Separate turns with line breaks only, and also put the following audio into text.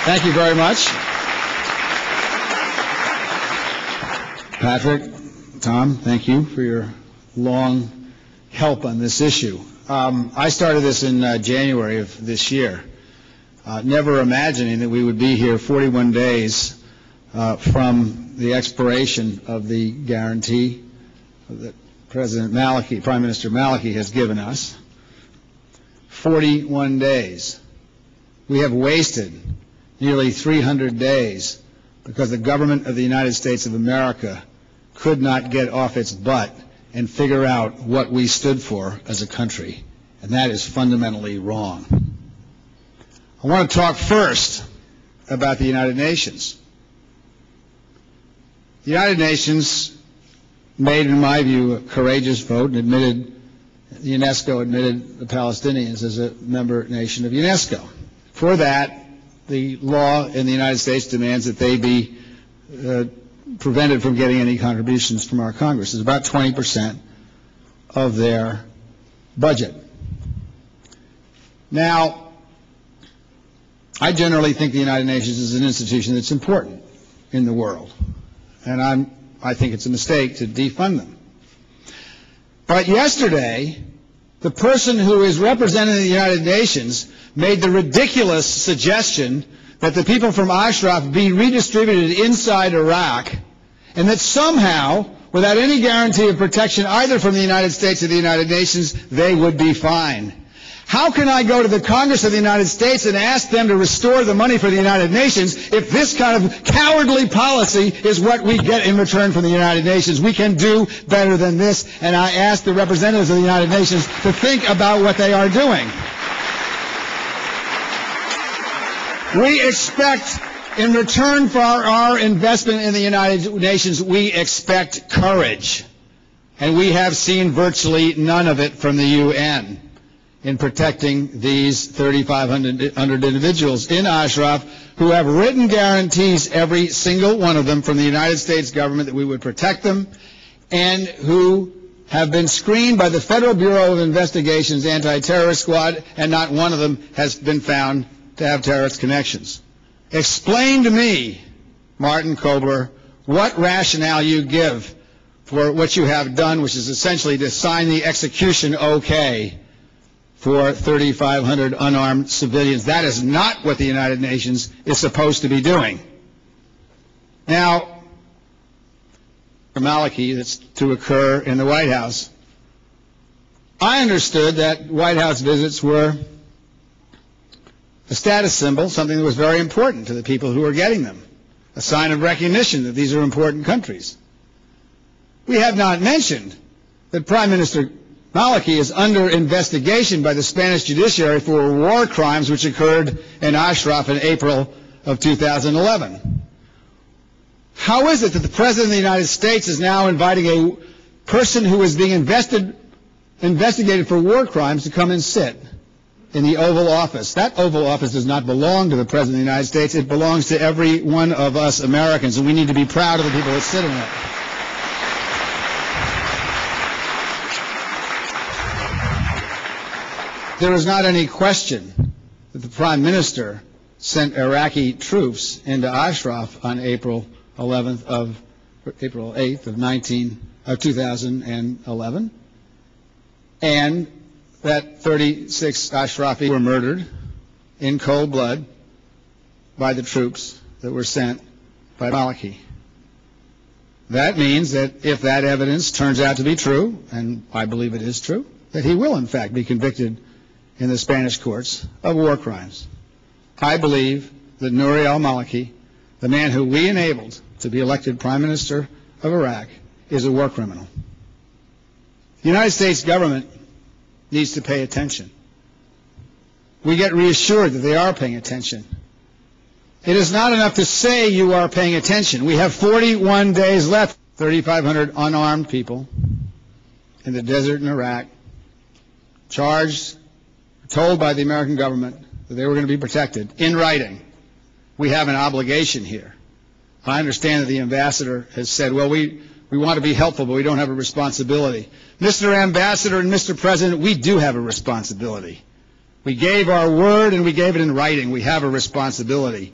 Thank you very much. Patrick, Tom, thank you for your long help on this issue. I started this in January of this year, never imagining that we would be here 41 days from the expiration of the guarantee that President Maliki, Prime Minister Maliki, has given us. 41 days. We have wasted nearly 300 days because the government of the United States of America could not get off its butt and figure out what we stood for as a country, and that is fundamentally wrong. I want to talk first about the United Nations. The United Nations made, in my view, a courageous vote and admitted, UNESCO admitted the Palestinians as a member nation of UNESCO. For that, the law in the United States demands that they be prevented from getting any contributions from our Congress. It's about 20% of their budget. Now, I generally think the United Nations is an institution that's important in the world, and I think it's a mistake to defund them. But yesterday, the person who is representing the United Nations made the ridiculous suggestion that the people from Ashraf be redistributed inside Iraq, and that somehow, without any guarantee of protection either from the United States or the United Nations, they would be fine. How can I go to the Congress of the United States and ask them to restore the money for the United Nations if this kind of cowardly policy is what we get in return from the United Nations? We can do better than this, and I ask the representatives of the United Nations to think about what they are doing. We expect, in return for our investment in the United Nations, we expect courage. And we have seen virtually none of it from the UN in protecting these 3,500 individuals in Ashraf who have written guarantees, every single one of them, from the United States government that we would protect them, and who have been screened by the Federal Bureau of Investigation's anti-terrorist squad, and not one of them has been found to have terrorist connections. Explain to me, Martin Kobler, what rationale you give for what you have done, which is essentially to sign the execution okay for 3,500 unarmed civilians. That is not what the United Nations is supposed to be doing. Now, for Maliki, that's to occur in the White House. I understood that White House visits were a status symbol, something that was very important to the people who were getting them, a sign of recognition that these are important countries. We have not mentioned that Prime Minister Maliki is under investigation by the Spanish judiciary for war crimes which occurred in Ashraf in April of 2011. How is it that the President of the United States is now inviting a person who is being investigated for war crimes to come and sit in the Oval Office? That Oval Office does not belong to the President of the United States. It belongs to every one of us Americans, and we need to be proud of the people that sit in it. There is not any question that the Prime Minister sent Iraqi troops into Ashraf on April 8th of 2011, and that 36 Ashrafi were murdered in cold blood by the troops that were sent by Maliki. That means that if that evidence turns out to be true, and I believe it is true, that he will in fact be convicted in the Spanish courts of war crimes. I believe that Nouri al-Maliki, the man who we enabled to be elected Prime Minister of Iraq, is a war criminal. The United States government needs to pay attention. We get reassured that they are paying attention. It is not enough to say you are paying attention. We have 41 days left. 3,500 unarmed people in the desert in Iraq, charged, told by the American government that they were going to be protected in writing. We have an obligation here. I understand that the ambassador has said, well, we want to be helpful, but we don't have a responsibility. Mr. Ambassador and Mr. President, we do have a responsibility. We gave our word and we gave it in writing. We have a responsibility.